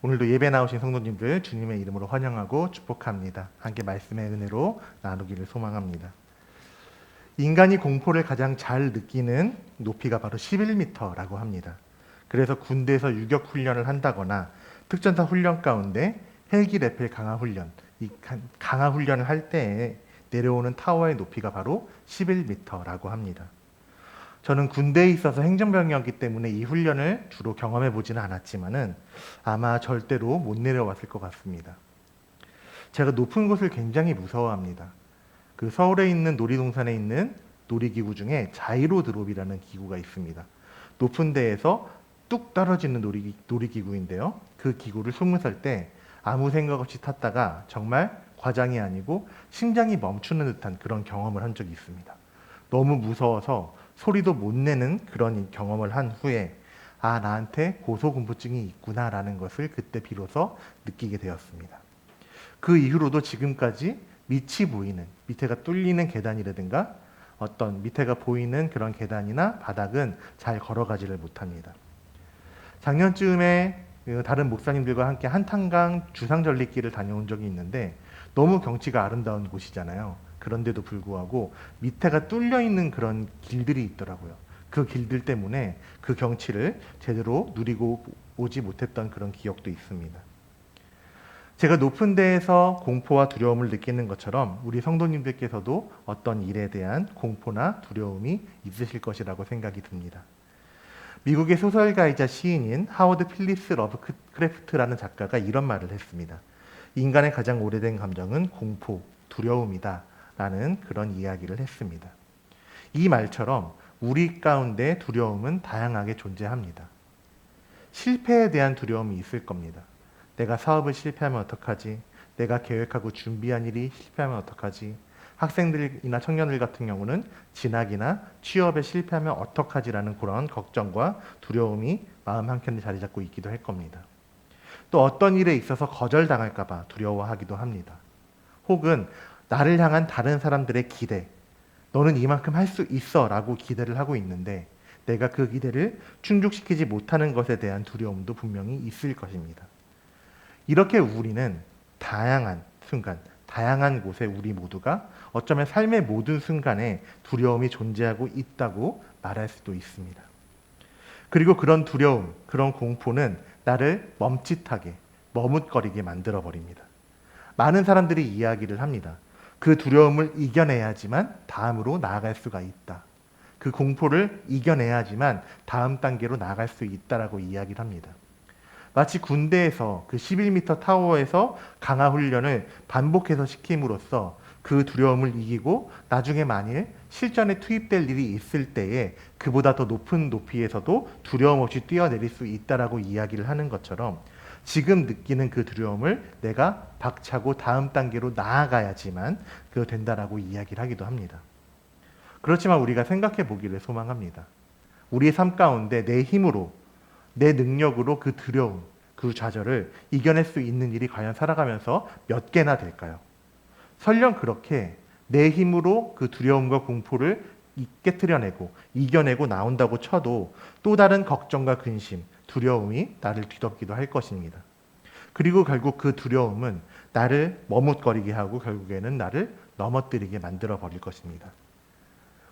오늘도 예배 나오신 성도님들 주님의 이름으로 환영하고 축복합니다. 함께 말씀의 은혜로 나누기를 소망합니다. 인간이 공포를 가장 잘 느끼는 높이가 바로 11m라고 합니다. 그래서 군대에서 유격 훈련을 한다거나 특전사 훈련 가운데 헬기 레펠 강화 훈련, 이 강화 훈련을 할 때에 내려오는 타워의 높이가 바로 11m라고 합니다. 저는 군대에 있어서 행정병이었기 때문에 이 훈련을 주로 경험해 보지는 않았지만은 아마 절대로 못 내려왔을 것 같습니다. 제가 높은 곳을 굉장히 무서워합니다. 그 서울에 있는 놀이동산에 있는 놀이기구 중에 자이로 드롭이라는 기구가 있습니다. 높은 데에서 뚝 떨어지는 놀이기구인데요. 그 기구를 20살 때 아무 생각 없이 탔다가 정말 과장이 아니고 심장이 멈추는 듯한 그런 경험을 한 적이 있습니다. 너무 무서워서 소리도 못 내는 그런 경험을 한 후에 나한테 고소공포증이 있구나라는 것을 그때 비로소 느끼게 되었습니다. 그 이후로도 지금까지 밑이 보이는, 밑에가 뚫리는 계단이라든가 어떤 밑에가 보이는 그런 계단이나 바닥은 잘 걸어가지를 못합니다. 작년쯤에 다른 목사님들과 함께 한탄강 주상절리길을 다녀온 적이 있는데 너무 경치가 아름다운 곳이잖아요. 그런데도 불구하고 밑에가 뚫려 있는 그런 길들이 있더라고요. 그 길들 때문에 그 경치를 제대로 누리고 오지 못했던 그런 기억도 있습니다. 제가 높은 데에서 공포와 두려움을 느끼는 것처럼 우리 성도님들께서도 어떤 일에 대한 공포나 두려움이 있으실 것이라고 생각이 듭니다. 미국의 소설가이자 시인인 하워드 필립스 러브크래프트라는 작가가 이런 말을 했습니다. 인간의 가장 오래된 감정은 공포, 두려움이다 라는 그런 이야기를 했습니다. 이 말처럼 우리 가운데 두려움은 다양하게 존재합니다. 실패에 대한 두려움이 있을 겁니다. 내가 사업을 실패하면 어떡하지? 내가 계획하고 준비한 일이 실패하면 어떡하지? 학생들이나 청년들 같은 경우는 진학이나 취업에 실패하면 어떡하지라는 그런 걱정과 두려움이 마음 한켠에 자리 잡고 있기도 할 겁니다. 또 어떤 일에 있어서 거절당할까 봐 두려워하기도 합니다. 혹은 나를 향한 다른 사람들의 기대, 너는 이만큼 할 수 있어 라고 기대를 하고 있는데 내가 그 기대를 충족시키지 못하는 것에 대한 두려움도 분명히 있을 것입니다. 이렇게 우리는 다양한 순간, 다양한 곳에 우리 모두가 어쩌면 삶의 모든 순간에 두려움이 존재하고 있다고 말할 수도 있습니다. 그리고 그런 두려움, 그런 공포는 나를 멈칫하게, 머뭇거리게 만들어버립니다. 많은 사람들이 이야기를 합니다. 그 두려움을 이겨내야지만 다음으로 나아갈 수가 있다. 그 공포를 이겨내야지만 다음 단계로 나아갈 수 있다라고 이야기를 합니다. 마치 군대에서 그 11m 타워에서 강화 훈련을 반복해서 시킴으로써 그 두려움을 이기고 나중에 만일 실전에 투입될 일이 있을 때에 그보다 더 높은 높이에서도 두려움 없이 뛰어내릴 수 있다라고 이야기를 하는 것처럼 지금 느끼는 그 두려움을 내가 박차고 다음 단계로 나아가야지만 그 된다라고 이야기를 하기도 합니다. 그렇지만 우리가 생각해 보기를 소망합니다. 우리의 삶 가운데 내 힘으로, 내 능력으로 그 두려움, 그 좌절을 이겨낼 수 있는 일이 과연 살아가면서 몇 개나 될까요? 설령 그렇게 내 힘으로 그 두려움과 공포를 깨트려내고 이겨내고 나온다고 쳐도 또 다른 걱정과 근심, 두려움이 나를 뒤덮기도 할 것입니다. 그리고 결국 그 두려움은 나를 머뭇거리게 하고 결국에는 나를 넘어뜨리게 만들어 버릴 것입니다.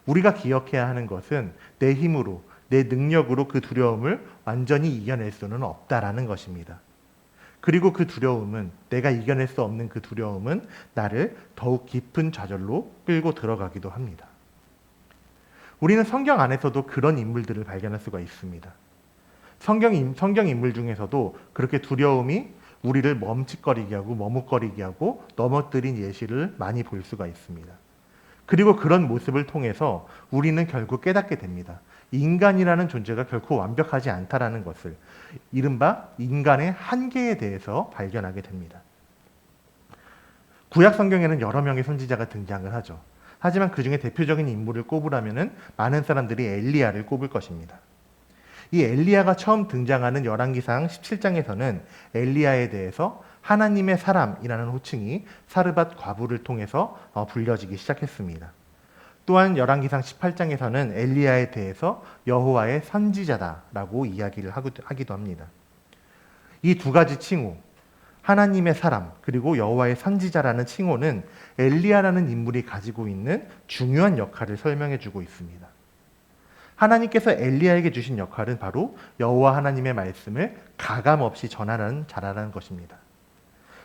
우리가 기억해야 하는 것은 내 힘으로, 내 능력으로 그 두려움을 완전히 이겨낼 수는 없다라는 것입니다. 그리고 그 두려움은, 내가 이겨낼 수 없는 그 두려움은 나를 더욱 깊은 좌절로 끌고 들어가기도 합니다. 우리는 성경 안에서도 그런 인물들을 발견할 수가 있습니다. 성경 인물 중에서도 그렇게 두려움이 우리를 멈칫거리게 하고 머뭇거리게 하고 넘어뜨린 예시를 많이 볼 수가 있습니다. 그리고 그런 모습을 통해서 우리는 결국 깨닫게 됩니다. 인간이라는 존재가 결코 완벽하지 않다라는 것을, 이른바 인간의 한계에 대해서 발견하게 됩니다. 구약 성경에는 여러 명의 선지자가 등장을 하죠. 하지만 그 중에 대표적인 인물을 꼽으라면 많은 사람들이 엘리야를 꼽을 것입니다. 이 엘리야가 처음 등장하는 열왕기상 17장에서는 엘리야에 대해서 하나님의 사람이라는 호칭이 사르밧 과부를 통해서 불려지기 시작했습니다. 또한 열왕기상 18장에서는 엘리야에 대해서 여호와의 선지자다라고 이야기를 하기도 합니다. 이 두 가지 칭호, 하나님의 사람 그리고 여호와의 선지자라는 칭호는 엘리야라는 인물이 가지고 있는 중요한 역할을 설명해 주고 있습니다. 하나님께서 엘리야에게 주신 역할은 바로 여호와 하나님의 말씀을 가감없이 전하라는 자라는 것입니다.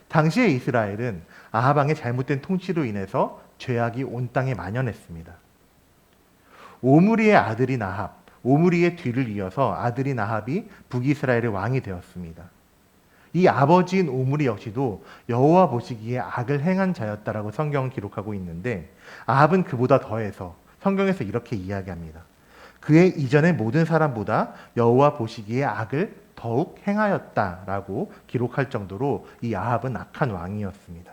당시의 이스라엘은 아합 왕의 잘못된 통치로 인해서 죄악이 온 땅에 만연했습니다. 오므리의 아들이 나합, 오므리의 뒤를 이어서 아들이 나합이 북이스라엘의 왕이 되었습니다. 이 아버지인 오므리 역시도 여호와 보시기에 악을 행한 자였다라고 성경은 기록하고 있는데, 아합은 그보다 더해서 성경에서 이렇게 이야기합니다. 그의 이전의 모든 사람보다 여호와 보시기에 악을 더욱 행하였다라고 기록할 정도로 이 아합은 악한 왕이었습니다.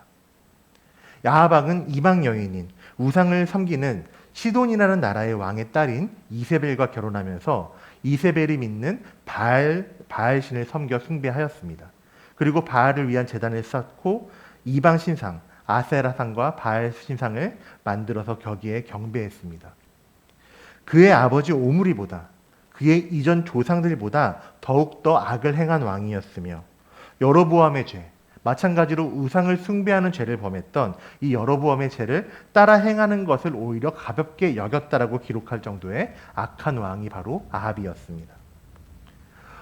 아합 왕은 이방 여인인 우상을 섬기는 시돈이라는 나라의 왕의 딸인 이세벨과 결혼하면서 이세벨이 믿는 바알신을 섬겨 숭배하였습니다. 그리고 바알을 위한 제단을 쌓고 이방 신상 아세라상과 바알 신상을 만들어서 거기에 경배했습니다. 그의 아버지 오므리보다, 그의 이전 조상들보다 더욱더 악을 행한 왕이었으며, 여로보암의 죄, 마찬가지로 우상을 숭배하는 죄를 범했던 이 여로보암의 죄를 따라 행하는 것을 오히려 가볍게 여겼다라고 기록할 정도의 악한 왕이 바로 아합이었습니다.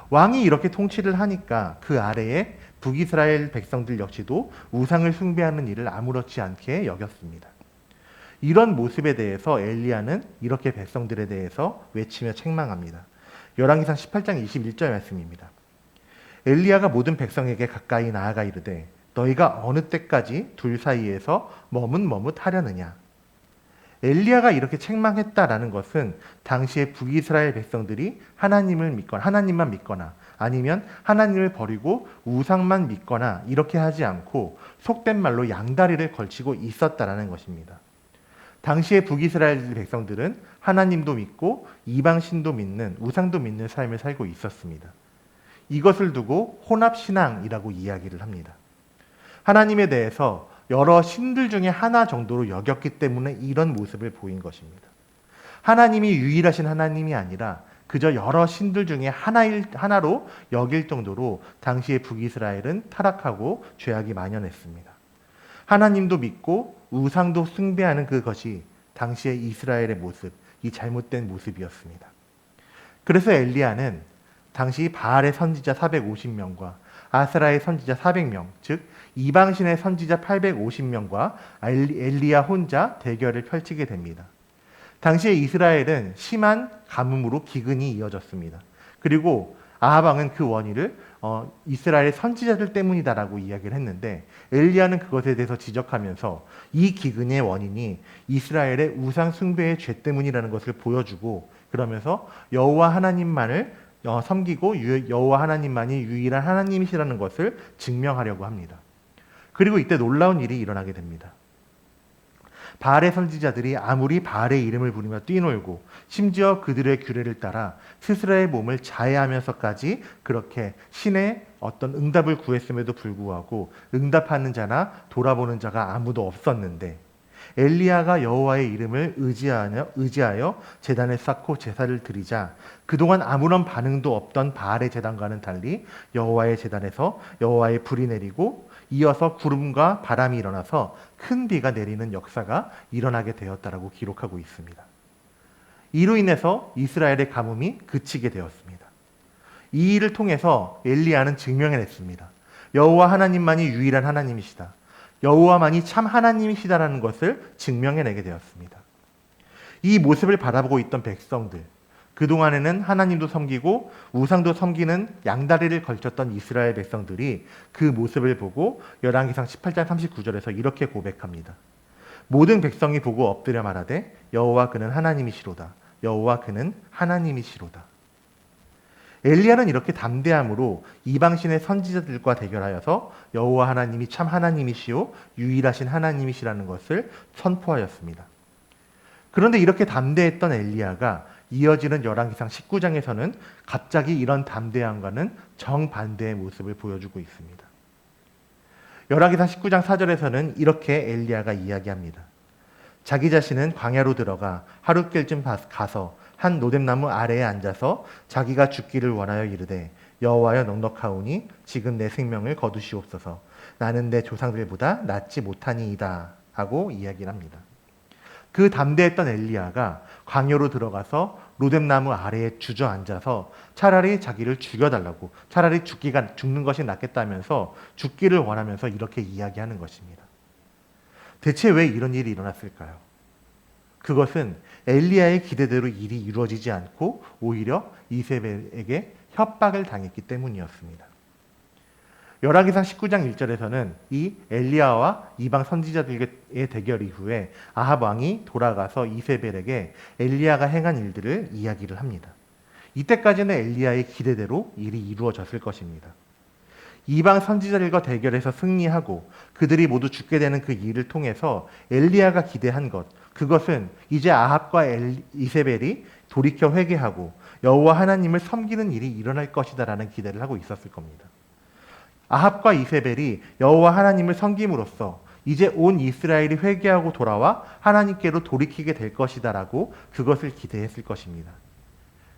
왕이 이렇게 통치를 하니까 그 아래에 북이스라엘 백성들 역시도 우상을 숭배하는 일을 아무렇지 않게 여겼습니다. 이런 모습에 대해서 엘리야는 이렇게 백성들에 대해서 외치며 책망합니다. 열왕기상 18장 21절 말씀입니다. 엘리야가 모든 백성에게 가까이 나아가 이르되 너희가 어느 때까지 둘 사이에서 머뭇머뭇하려느냐. 엘리야가 이렇게 책망했다라는 것은 당시에 북이스라엘 백성들이 하나님만 믿거나 아니면 하나님을 버리고 우상만 믿거나 이렇게 하지 않고 속된 말로 양다리를 걸치고 있었다라는 것입니다. 당시에 북이스라엘 백성들은 하나님도 믿고 이방신도 믿는, 우상도 믿는 삶을 살고 있었습니다. 이것을 두고 혼합신앙이라고 이야기를 합니다. 하나님에 대해서 여러 신들 중에 하나 정도로 여겼기 때문에 이런 모습을 보인 것입니다. 하나님이 유일하신 하나님이 아니라 그저 여러 신들 중에 하나로 여길 정도로 당시의 북이스라엘은 타락하고 죄악이 만연했습니다. 하나님도 믿고 우상도 숭배하는 그것이 당시의 이스라엘의 모습, 이 잘못된 모습이었습니다. 그래서 엘리야는 당시 바알의 선지자 450명과 아스라의 선지자 400명, 즉 이방신의 선지자 850명과 엘리야 혼자 대결을 펼치게 됩니다. 당시에 이스라엘은 심한 가뭄으로 기근이 이어졌습니다. 그리고 아합 왕은 그 원인을 이스라엘 선지자들 때문이다라고 이야기를 했는데, 엘리야는 그것에 대해서 지적하면서 이 기근의 원인이 이스라엘의 우상 숭배의 죄 때문이라는 것을 보여주고, 그러면서 여호와 하나님만을 섬기고 여호와 하나님만이 유일한 하나님이시라는 것을 증명하려고 합니다. 그리고 이때 놀라운 일이 일어나게 됩니다. 바알의 선지자들이 아무리 바알의 이름을 부르며 뛰놀고 심지어 그들의 규례를 따라 스스로의 몸을 자해하면서까지 그렇게 신의 어떤 응답을 구했음에도 불구하고 응답하는 자나 돌아보는 자가 아무도 없었는데, 엘리야가 여호와의 이름을 의지하여 제단을 쌓고 제사를 드리자 그동안 아무런 반응도 없던 바알의 제단과는 달리 여호와의 제단에서 여호와의 불이 내리고 이어서 구름과 바람이 일어나서 큰 비가 내리는 역사가 일어나게 되었다라고 기록하고 있습니다. 이로 인해서 이스라엘의 가뭄이 그치게 되었습니다. 이 일을 통해서 엘리야는 증명해냈습니다. 여호와 하나님만이 유일한 하나님이시다. 여호와만이 참 하나님이시다라는 것을 증명해내게 되었습니다. 이 모습을 바라보고 있던 백성들, 그동안에는 하나님도 섬기고 우상도 섬기는 양다리를 걸쳤던 이스라엘 백성들이 그 모습을 보고 열왕기상 18장 39절에서 이렇게 고백합니다. 모든 백성이 보고 엎드려 말하되 여호와 그는 하나님이시로다. 여호와 그는 하나님이시로다. 엘리야는 이렇게 담대함으로 이방신의 선지자들과 대결하여서 여호와 하나님이 참 하나님이시오 유일하신 하나님이시라는 것을 선포하였습니다. 그런데 이렇게 담대했던 엘리야가 이어지는 열왕기상 19장에서는 갑자기 이런 담대함과는 정반대의 모습을 보여주고 있습니다. 열왕기상 19장 4절에서는 이렇게 엘리야가 이야기합니다. 자기 자신은 광야로 들어가 하룻길쯤 가서 한 노뎀나무 아래에 앉아서 자기가 죽기를 원하여 이르되 여호와여 넉넉하오니 지금 내 생명을 거두시옵소서. 나는 내 조상들보다 낫지 못하니이다 하고 이야기를 합니다. 그 담대했던 엘리야가 광야로 들어가서 로뎀나무 아래에 주저앉아서 차라리 자기를 죽여달라고, 차라리 죽는 것이 낫겠다면서 죽기를 원하면서 이렇게 이야기하는 것입니다. 대체 왜 이런 일이 일어났을까요? 그것은 엘리야의 기대대로 일이 이루어지지 않고 오히려 이세벨에게 협박을 당했기 때문이었습니다. 열왕기상 19장 1절에서는 이 엘리야와 이방 선지자들의 대결 이후에 아합 왕이 돌아가서 이세벨에게 엘리야가 행한 일들을 이야기를 합니다. 이때까지는 엘리야의 기대대로 일이 이루어졌을 것입니다. 이방 선지자들과 대결해서 승리하고 그들이 모두 죽게 되는 그 일을 통해서 엘리야가 기대한 것, 그것은 이제 아합과 이세벨이 돌이켜 회개하고 여호와 하나님을 섬기는 일이 일어날 것이다라는 기대를 하고 있었을 겁니다. 아합과 이세벨이 여호와 하나님을 섬김으로써 이제 온 이스라엘이 회개하고 돌아와 하나님께로 돌이키게 될 것이다라고 그것을 기대했을 것입니다.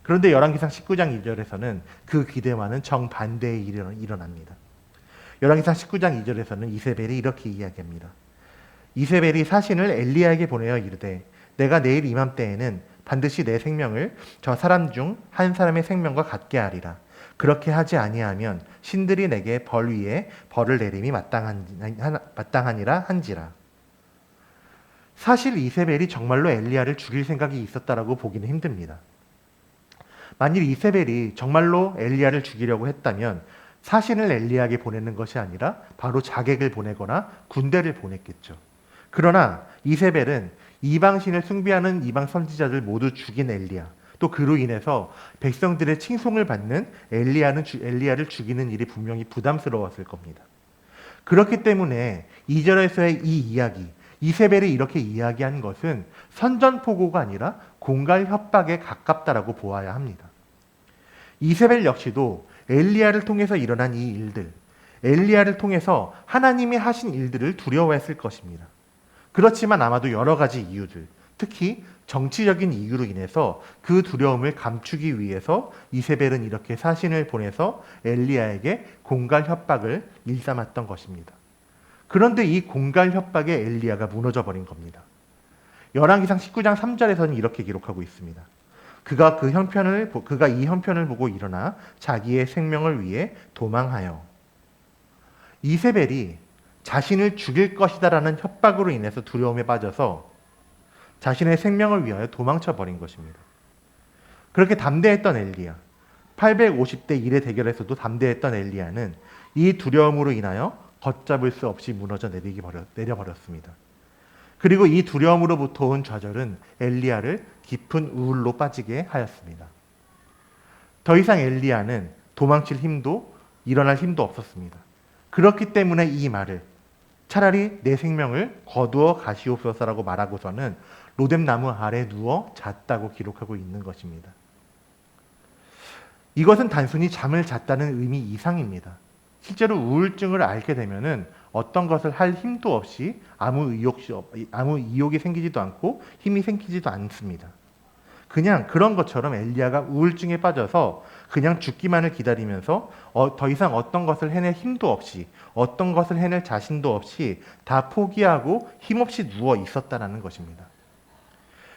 그런데 열왕기상 19장 2절에서는 그 기대와는 정반대의 일이 일어납니다. 열왕기상 19장 2절에서는 이세벨이 이렇게 이야기합니다. 이세벨이 사신을 엘리야에게 보내어 이르되 내가 내일 이맘때에는 반드시 내 생명을 저 사람 중 한 사람의 생명과 같게 하리라. 그렇게 하지 아니하면 신들이 내게 벌 위에 벌을 내림이 마땅하니라 한지라. 사실 이세벨이 정말로 엘리야를 죽일 생각이 있었다라고 보기는 힘듭니다. 만일 이세벨이 정말로 엘리야를 죽이려고 했다면 사신을 엘리야에게 보내는 것이 아니라 바로 자객을 보내거나 군대를 보냈겠죠. 그러나 이세벨은 이방신을 숭배하는 이방 선지자들 모두 죽인 엘리야, 또 그로 인해서 백성들의 칭송을 받는 엘리야를 죽이는 일이 분명히 부담스러웠을 겁니다. 그렇기 때문에 2절에서의 이 이야기, 이세벨이 이렇게 이야기한 것은 선전포고가 아니라 공갈 협박에 가깝다라고 보아야 합니다. 이세벨 역시도 엘리야를 통해서 일어난 이 일들, 엘리야를 통해서 하나님이 하신 일들을 두려워했을 것입니다. 그렇지만 아마도 여러 가지 이유들, 특히 정치적인 이유로 인해서 그 두려움을 감추기 위해서 이세벨은 이렇게 사신을 보내서 엘리야에게 공갈 협박을 일삼았던 것입니다. 그런데 이 공갈 협박에 엘리야가 무너져 버린 겁니다. 열왕기상 19장 3절에서는 이렇게 기록하고 있습니다. 그가 이 형편을 보고 일어나 자기의 생명을 위해 도망하여. 이세벨이 자신을 죽일 것이다라는 협박으로 인해서 두려움에 빠져서 자신의 생명을 위하여 도망쳐 버린 것입니다. 그렇게 담대했던 엘리야, 850대 1의 대결에서도 담대했던 엘리야는 이 두려움으로 인하여 걷잡을 수 없이 무너져 내려버렸습니다. 그리고 이 두려움으로부터 온 좌절은 엘리야를 깊은 우울로 빠지게 하였습니다. 더 이상 엘리야는 도망칠 힘도 일어날 힘도 없었습니다. 그렇기 때문에 이 말을 차라리 내 생명을 거두어 가시옵소서라고 말하고서는 로뎀나무 아래 누워 잤다고 기록하고 있는 것입니다. 이것은 단순히 잠을 잤다는 의미 이상입니다. 실제로 우울증을 앓게 되면은 어떤 것을 할 힘도 없이 아무 의욕이 생기지도 않고 힘이 생기지도 않습니다. 그냥 그런 것처럼 엘리야가 우울증에 빠져서 그냥 죽기만을 기다리면서 더 이상 어떤 것을 해낼 힘도 없이, 어떤 것을 해낼 자신도 없이 다 포기하고 힘없이 누워 있었다는 것입니다.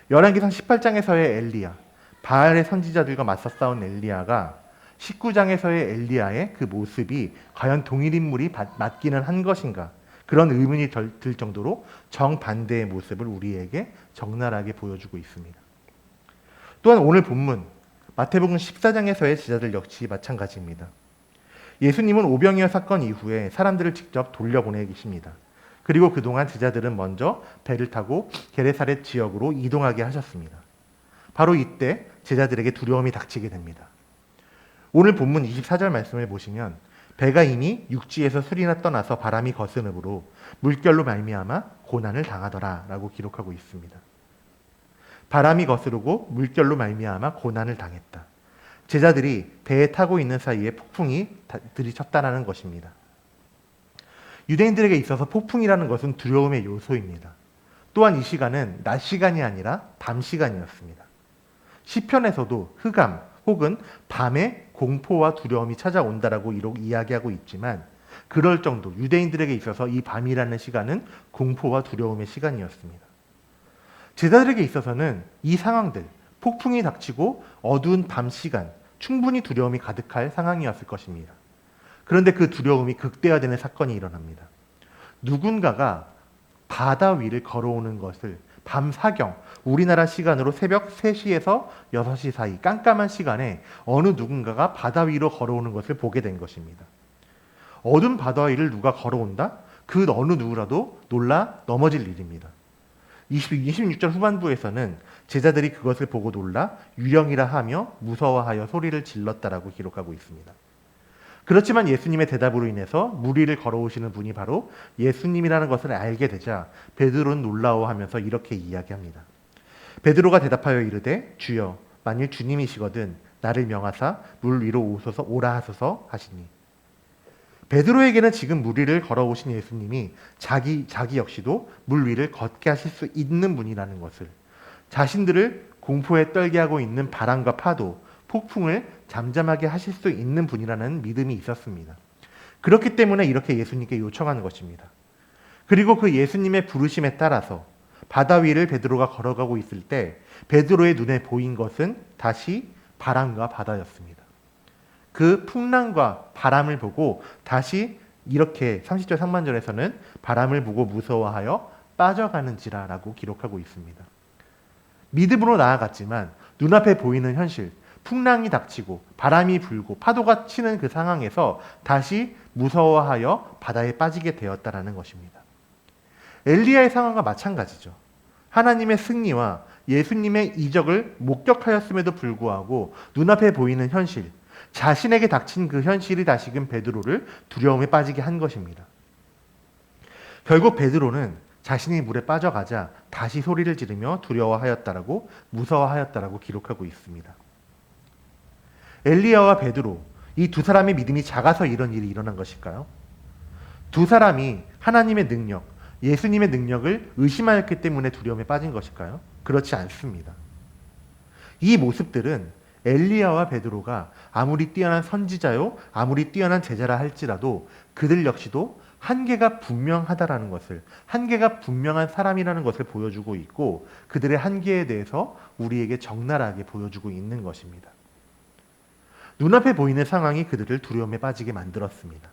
열왕기상 18장에서의 엘리야, 바알의 선지자들과 맞서 싸운 엘리야가 19장에서의 엘리야의 그 모습이 과연 동일 인물이 맞기는 한 것인가, 그런 의문이 들 정도로 정반대의 모습을 우리에게 적나라하게 보여주고 있습니다. 또한 오늘 본문 마태복음 14장에서의 제자들 역시 마찬가지입니다. 예수님은 오병이어 사건 이후에 사람들을 직접 돌려보내십니다. 그리고 그동안 제자들은 먼저 배를 타고 게네사렛 지역으로 이동하게 하셨습니다. 바로 이때 제자들에게 두려움이 닥치게 됩니다. 오늘 본문 24절 말씀을 보시면 배가 이미 육지에서 술이나 떠나서 바람이 거스름으로 물결로 말미암아 고난을 당하더라 라고 기록하고 있습니다. 바람이 거스르고 물결로 말미암아 고난을 당했다. 제자들이 배에 타고 있는 사이에 폭풍이 들이쳤다라는 것입니다. 유대인들에게 있어서 폭풍이라는 것은 두려움의 요소입니다. 또한 이 시간은 낮 시간이 아니라 밤 시간이었습니다. 시편에서도 흑암 혹은 밤에 공포와 두려움이 찾아온다라고 이야기하고 있지만 그럴 정도 유대인들에게 있어서 이 밤이라는 시간은 공포와 두려움의 시간이었습니다. 제자들에게 있어서는 이 상황들, 폭풍이 닥치고 어두운 밤 시간, 충분히 두려움이 가득할 상황이었을 것입니다. 그런데 그 두려움이 극대화되는 사건이 일어납니다. 누군가가 바다 위를 걸어오는 것을 밤 사경, 우리나라 시간으로 새벽 3시에서 6시 사이 깜깜한 시간에 어느 누군가가 바다 위로 걸어오는 것을 보게 된 것입니다. 어두운 바다 위를 누가 걸어온다? 그 어느 누구라도 놀라 넘어질 일입니다. 26절 후반부에서는 제자들이 그것을 보고 놀라 유령이라 하며 무서워하여 소리를 질렀다라고 기록하고 있습니다. 그렇지만 예수님의 대답으로 인해서 물 위를 걸어오시는 분이 바로 예수님이라는 것을 알게 되자 베드로는 놀라워하면서 이렇게 이야기합니다. 베드로가 대답하여 이르되 주여 만일 주님이시거든 나를 명하사 물 위로 오라 하소서 하시니 베드로에게는 지금 물 위를 걸어오신 예수님이 자기 역시도 물 위를 걷게 하실 수 있는 분이라는 것을, 자신들을 공포에 떨게 하고 있는 바람과 파도, 폭풍을 잠잠하게 하실 수 있는 분이라는 믿음이 있었습니다. 그렇기 때문에 이렇게 예수님께 요청하는 것입니다. 그리고 그 예수님의 부르심에 따라서 바다 위를 베드로가 걸어가고 있을 때 베드로의 눈에 보인 것은 다시 바람과 바다였습니다. 그 풍랑과 바람을 보고 다시 이렇게 30절 상반절에서는 바람을 보고 무서워하여 빠져가는지라라고 기록하고 있습니다. 믿음으로 나아갔지만 눈앞에 보이는 현실, 풍랑이 닥치고 바람이 불고 파도가 치는 그 상황에서 다시 무서워하여 바다에 빠지게 되었다라는 것입니다. 엘리야의 상황과 마찬가지죠. 하나님의 승리와 예수님의 이적을 목격하였음에도 불구하고 눈앞에 보이는 현실, 자신에게 닥친 그 현실이 다시금 베드로를 두려움에 빠지게 한 것입니다. 결국 베드로는 자신이 물에 빠져가자 다시 소리를 지르며 두려워하였다라고, 무서워하였다라고 기록하고 있습니다. 엘리야와 베드로, 이 두 사람의 믿음이 작아서 이런 일이 일어난 것일까요? 두 사람이 하나님의 능력, 예수님의 능력을 의심하였기 때문에 두려움에 빠진 것일까요? 그렇지 않습니다. 이 모습들은 엘리야와 베드로가 아무리 뛰어난 선지자요, 아무리 뛰어난 제자라 할지라도 그들 역시도 한계가 분명하다라는 것을, 한계가 분명한 사람이라는 것을 보여주고 있고 그들의 한계에 대해서 우리에게 적나라하게 보여주고 있는 것입니다. 눈앞에 보이는 상황이 그들을 두려움에 빠지게 만들었습니다.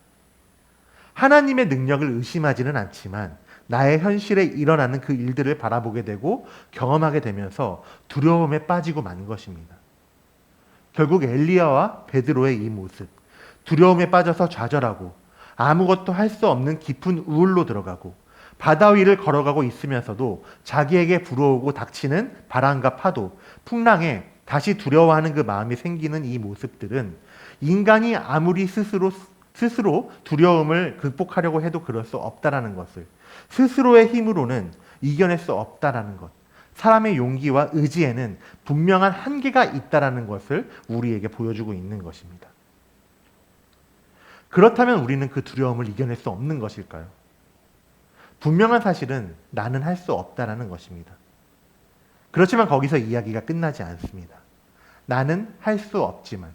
하나님의 능력을 의심하지는 않지만 나의 현실에 일어나는 그 일들을 바라보게 되고 경험하게 되면서 두려움에 빠지고 만 것입니다. 결국 엘리야와 베드로의 이 모습, 두려움에 빠져서 좌절하고 아무것도 할 수 없는 깊은 우울로 들어가고 바다 위를 걸어가고 있으면서도 자기에게 불어오고 닥치는 바람과 파도, 풍랑에 다시 두려워하는 그 마음이 생기는 이 모습들은 인간이 아무리 스스로 두려움을 극복하려고 해도 그럴 수 없다라는 것을, 스스로의 힘으로는 이겨낼 수 없다라는 것, 사람의 용기와 의지에는 분명한 한계가 있다라는 것을 우리에게 보여주고 있는 것입니다. 그렇다면 우리는 그 두려움을 이겨낼 수 없는 것일까요? 분명한 사실은 나는 할 수 없다라는 것입니다. 그렇지만 거기서 이야기가 끝나지 않습니다. 나는 할 수 없지만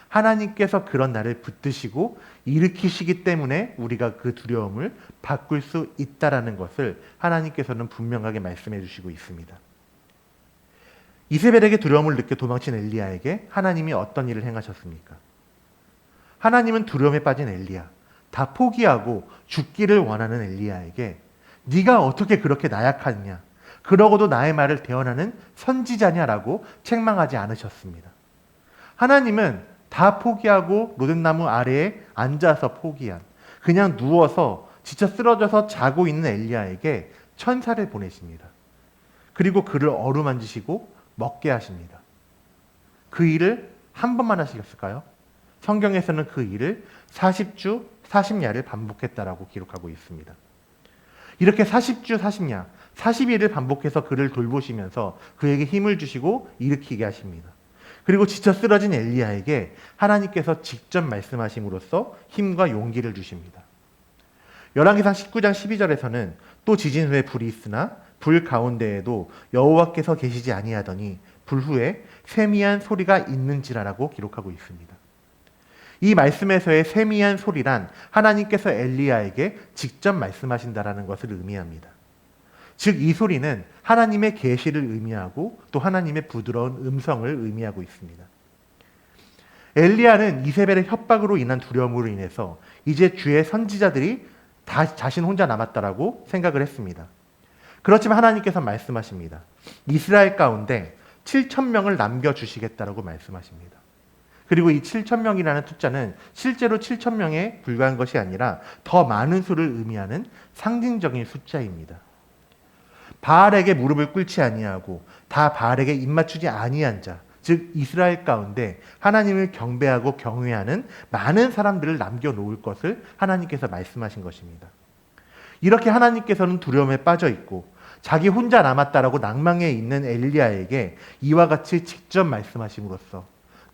하나님께서 그런 나를 붙드시고 일으키시기 때문에 우리가 그 두려움을 바꿀 수 있다라는 것을 하나님께서는 분명하게 말씀해 주시고 있습니다. 이세벨에게 두려움을 느껴 도망친 엘리야에게 하나님이 어떤 일을 행하셨습니까? 하나님은 두려움에 빠진 엘리야, 다 포기하고 죽기를 원하는 엘리야에게 네가 어떻게 그렇게 나약하냐, 그러고도 나의 말을 대언하는 선지자냐라고 책망하지 않으셨습니다. 하나님은 다 포기하고 로뎀나무 아래에 앉아서 포기한, 그냥 누워서 지쳐 쓰러져서 자고 있는 엘리야에게 천사를 보내십니다. 그리고 그를 어루만지시고 먹게 하십니다. 그 일을 한 번만 하시겠을까요? 성경에서는 그 일을 40주 40야를 반복했다라고 기록하고 있습니다. 이렇게 40주 40야, 40일을 반복해서 그를 돌보시면서 그에게 힘을 주시고 일으키게 하십니다. 그리고 지쳐 쓰러진 엘리야에게 하나님께서 직접 말씀하심으로써 힘과 용기를 주십니다. 열왕기상 19장 12절에서는 또 지진 후에 불이 있으나 불 가운데에도 여호와께서 계시지 아니하더니 불후에 세미한 소리가 있는지라라고 기록하고 있습니다. 이 말씀에서의 세미한 소리란 하나님께서 엘리야에게 직접 말씀하신다라는 것을 의미합니다. 즉 이 소리는 하나님의 계시를 의미하고 또 하나님의 부드러운 음성을 의미하고 있습니다. 엘리야는 이세벨의 협박으로 인한 두려움으로 인해서 이제 주의 선지자들이 다 자신 혼자 남았다라고 생각을 했습니다. 그렇지만 하나님께서 말씀하십니다. 이스라엘 가운데 7,000명을 남겨주시겠다라고 말씀하십니다. 그리고 이 7,000명이라는 숫자는 실제로 7,000명에 불과한 것이 아니라 더 많은 수를 의미하는 상징적인 숫자입니다. 바알에게 무릎을 꿇지 아니하고 다 바알에게 입맞추지 아니한 자, 즉 이스라엘 가운데 하나님을 경배하고 경외하는 많은 사람들을 남겨놓을 것을 하나님께서 말씀하신 것입니다. 이렇게 하나님께서는 두려움에 빠져 있고 자기 혼자 남았다라고 낭망에 있는 엘리야에게 이와 같이 직접 말씀하심으로써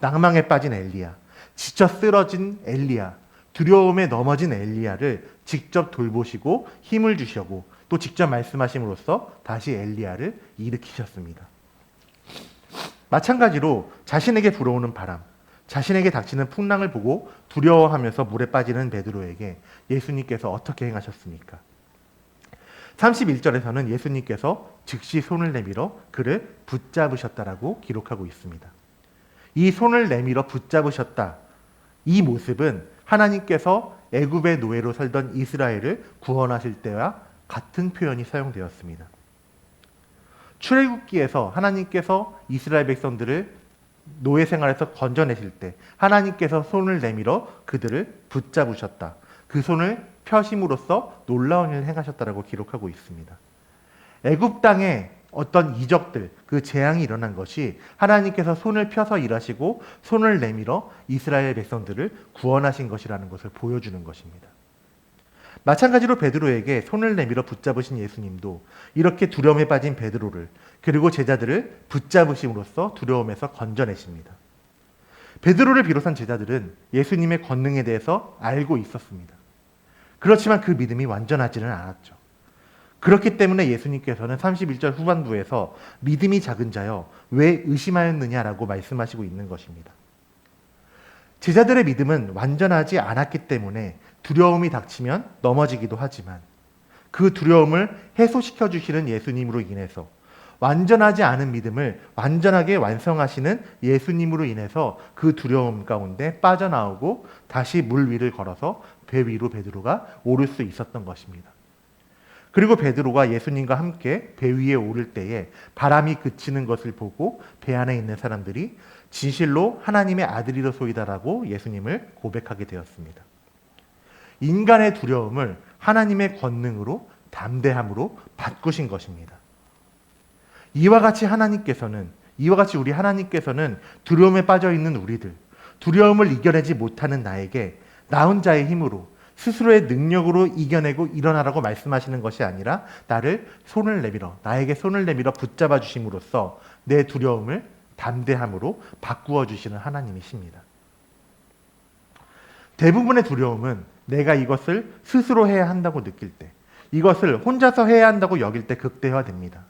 낭망에 빠진 엘리야, 지쳐 쓰러진 엘리야, 두려움에 넘어진 엘리야를 직접 돌보시고 힘을 주시고 또 직접 말씀하심으로써 다시 엘리야를 일으키셨습니다. 마찬가지로 자신에게 불어오는 바람, 자신에게 닥치는 풍랑을 보고 두려워하면서 물에 빠지는 베드로에게 예수님께서 어떻게 행하셨습니까? 31절에서는 예수님께서 즉시 손을 내밀어 그를 붙잡으셨다라고 기록하고 있습니다. 이 손을 내밀어 붙잡으셨다. 이 모습은 하나님께서 애굽의 노예로 살던 이스라엘을 구원하실 때와 같은 표현이 사용되었습니다. 출애굽기에서 하나님께서 이스라엘 백성들을 노예 생활에서 건져내실 때 하나님께서 손을 내밀어 그들을 붙잡으셨다. 그 손을 펴심으로써 놀라운 일을 행하셨다라고 기록하고 있습니다. 애굽 땅에 어떤 이적들, 그 재앙이 일어난 것이 하나님께서 손을 펴서 일하시고 손을 내밀어 이스라엘 백성들을 구원하신 것이라는 것을 보여주는 것입니다. 마찬가지로 베드로에게 손을 내밀어 붙잡으신 예수님도 이렇게 두려움에 빠진 베드로를 그리고 제자들을 붙잡으심으로써 두려움에서 건져내십니다. 베드로를 비롯한 제자들은 예수님의 권능에 대해서 알고 있었습니다. 그렇지만 그 믿음이 완전하지는 않았죠. 그렇기 때문에 예수님께서는 31절 후반부에서 믿음이 작은 자여 왜 의심하였느냐라고 말씀하시고 있는 것입니다. 제자들의 믿음은 완전하지 않았기 때문에 두려움이 닥치면 넘어지기도 하지만 그 두려움을 해소시켜 주시는 예수님으로 인해서 완전하지 않은 믿음을 완전하게 완성하시는 예수님으로 인해서 그 두려움 가운데 빠져나오고 다시 물 위를 걸어서 배 위로 베드로가 오를 수 있었던 것입니다. 그리고 베드로가 예수님과 함께 배 위에 오를 때에 바람이 그치는 것을 보고 배 안에 있는 사람들이 진실로 하나님의 아들이로소이다라고 예수님을 고백하게 되었습니다. 인간의 두려움을 하나님의 권능으로 담대함으로 바꾸신 것입니다. 이와 같이 우리 하나님께서는 두려움에 빠져 있는 우리들, 두려움을 이겨내지 못하는 나에게 나 혼자의 힘으로 스스로의 능력으로 이겨내고 일어나라고 말씀하시는 것이 아니라 나에게 손을 내밀어 붙잡아 주심으로써 내 두려움을 담대함으로 바꾸어 주시는 하나님이십니다. 대부분의 두려움은 내가 이것을 스스로 해야 한다고 느낄 때, 이것을 혼자서 해야 한다고 여길 때 극대화됩니다.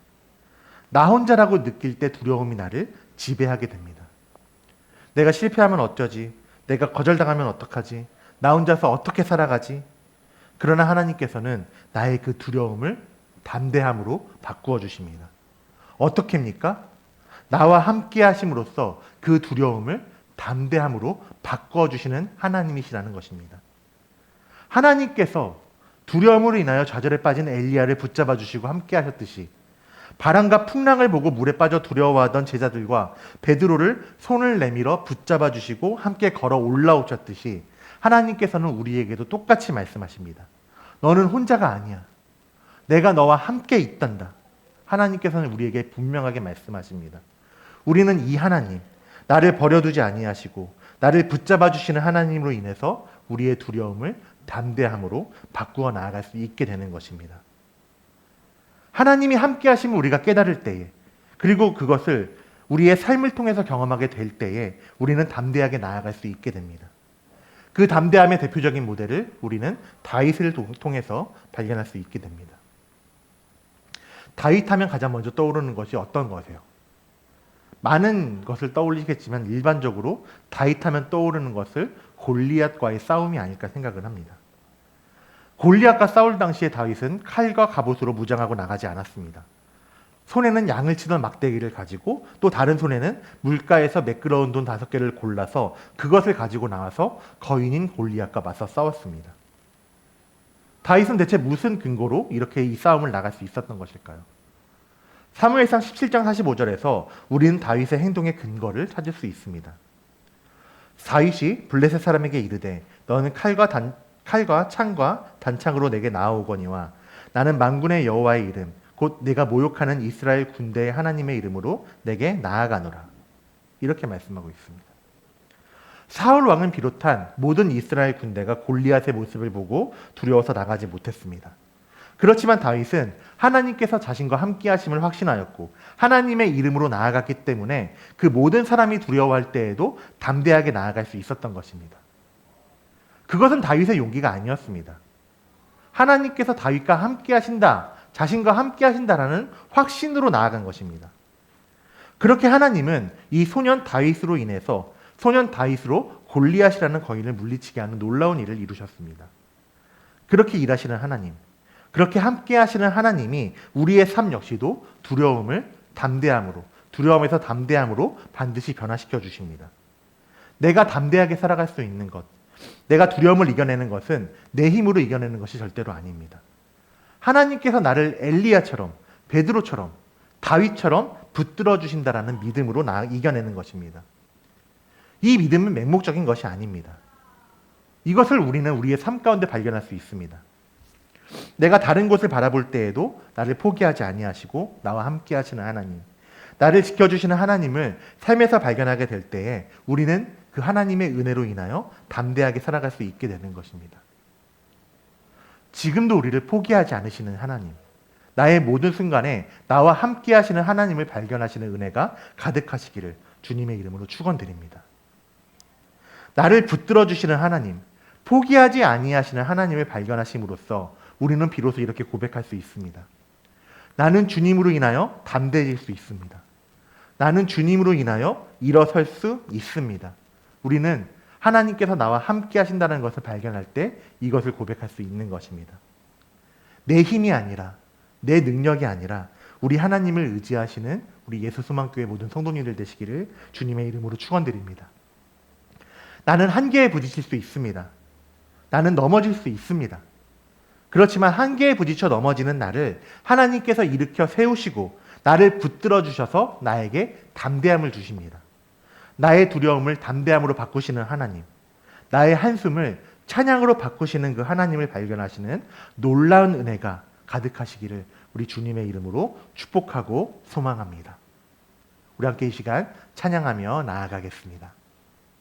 나 혼자라고 느낄 때 두려움이 나를 지배하게 됩니다. 내가 실패하면 어쩌지? 내가 거절당하면 어떡하지? 나 혼자서 어떻게 살아가지? 그러나 하나님께서는 나의 그 두려움을 담대함으로 바꾸어 주십니다. 어떻게입니까? 나와 함께 하심으로써 그 두려움을 담대함으로 바꾸어 주시는 하나님이시라는 것입니다. 하나님께서 두려움으로 인하여 좌절에 빠진 엘리야를 붙잡아 주시고 함께 하셨듯이 바람과 풍랑을 보고 물에 빠져 두려워하던 제자들과 베드로를 손을 내밀어 붙잡아 주시고 함께 걸어 올라오셨듯이 하나님께서는 우리에게도 똑같이 말씀하십니다. 너는 혼자가 아니야. 내가 너와 함께 있단다. 하나님께서는 우리에게 분명하게 말씀하십니다. 우리는 이 하나님, 나를 버려두지 아니하시고 나를 붙잡아 주시는 하나님으로 인해서 우리의 두려움을 담대함으로 바꾸어 나아갈 수 있게 되는 것입니다. 하나님이 함께 하시면 우리가 깨달을 때에, 그리고 그것을 우리의 삶을 통해서 경험하게 될 때에 우리는 담대하게 나아갈 수 있게 됩니다. 그 담대함의 대표적인 모델을 우리는 다윗을 통해서 발견할 수 있게 됩니다. 다윗 하면 가장 먼저 떠오르는 것이 어떤 거세요? 많은 것을 떠올리겠지만 일반적으로 다윗하면 떠오르는 것을 골리앗과의 싸움이 아닐까 생각을 합니다. 골리앗과 싸울 당시에 다윗은 칼과 갑옷으로 무장하고 나가지 않았습니다. 손에는 양을 치던 막대기를 가지고 또 다른 손에는 물가에서 매끄러운 돈 5개를 골라서 그것을 가지고 나와서 거인인 골리앗과 맞서 싸웠습니다. 다윗은 대체 무슨 근거로 이렇게 이 싸움을 나갈 수 있었던 것일까요? 사무엘상 17장 45절에서 우리는 다윗의 행동의 근거를 찾을 수 있습니다. 다윗이 블레셋 사람에게 이르되 너는 칼과 창과 단창으로 내게 나아오거니와 나는 만군의 여호와의 이름 곧 내가 모욕하는 이스라엘 군대의 하나님의 이름으로 내게 나아가노라. 이렇게 말씀하고 있습니다. 사울 왕은 비롯한 모든 이스라엘 군대가 골리앗의 모습을 보고 두려워서 나가지 못했습니다. 그렇지만 다윗은 하나님께서 자신과 함께 하심을 확신하였고 하나님의 이름으로 나아갔기 때문에 그 모든 사람이 두려워할 때에도 담대하게 나아갈 수 있었던 것입니다. 그것은 다윗의 용기가 아니었습니다. 하나님께서 다윗과 함께 하신다, 자신과 함께 하신다라는 확신으로 나아간 것입니다. 그렇게 하나님은 이 소년 다윗으로 인해서 소년 다윗으로 골리앗이라는 거인을 물리치게 하는 놀라운 일을 이루셨습니다. 그렇게 일하시는 하나님, 그렇게 함께 하시는 하나님이 우리의 삶 역시도 두려움에서 담대함으로 반드시 변화시켜 주십니다. 내가 담대하게 살아갈 수 있는 것, 내가 두려움을 이겨내는 것은 내 힘으로 이겨내는 것이 절대로 아닙니다. 하나님께서 나를 엘리야처럼, 베드로처럼, 다윗처럼 붙들어 주신다라는 믿음으로 이겨내는 것입니다. 이 믿음은 맹목적인 것이 아닙니다. 이것을 우리는 우리의 삶 가운데 발견할 수 있습니다. 내가 다른 곳을 바라볼 때에도 나를 포기하지 아니하시고 나와 함께 하시는 하나님, 나를 지켜주시는 하나님을 삶에서 발견하게 될 때에 우리는 그 하나님의 은혜로 인하여 담대하게 살아갈 수 있게 되는 것입니다. 지금도 우리를 포기하지 않으시는 하나님, 나의 모든 순간에 나와 함께 하시는 하나님을 발견하시는 은혜가 가득하시기를 주님의 이름으로 축원드립니다. 나를 붙들어 주시는 하나님, 포기하지 아니하시는 하나님을 발견하심으로써 우리는 비로소 이렇게 고백할 수 있습니다. 나는 주님으로 인하여 담대해질 수 있습니다. 나는 주님으로 인하여 일어설 수 있습니다. 우리는 하나님께서 나와 함께 하신다는 것을 발견할 때 이것을 고백할 수 있는 것입니다. 내 힘이 아니라, 내 능력이 아니라 우리 하나님을 의지하시는 우리 예수소망교회 모든 성도님들 되시기를 주님의 이름으로 축원드립니다. 나는 한계에 부딪힐 수 있습니다. 나는 넘어질 수 있습니다. 그렇지만 한계에 부딪혀 넘어지는 나를 하나님께서 일으켜 세우시고 나를 붙들어 주셔서 나에게 담대함을 주십니다. 나의 두려움을 담대함으로 바꾸시는 하나님, 나의 한숨을 찬양으로 바꾸시는 그 하나님을 발견하시는 놀라운 은혜가 가득하시기를 우리 주님의 이름으로 축복하고 소망합니다. 우리 함께 이 시간 찬양하며 나아가겠습니다.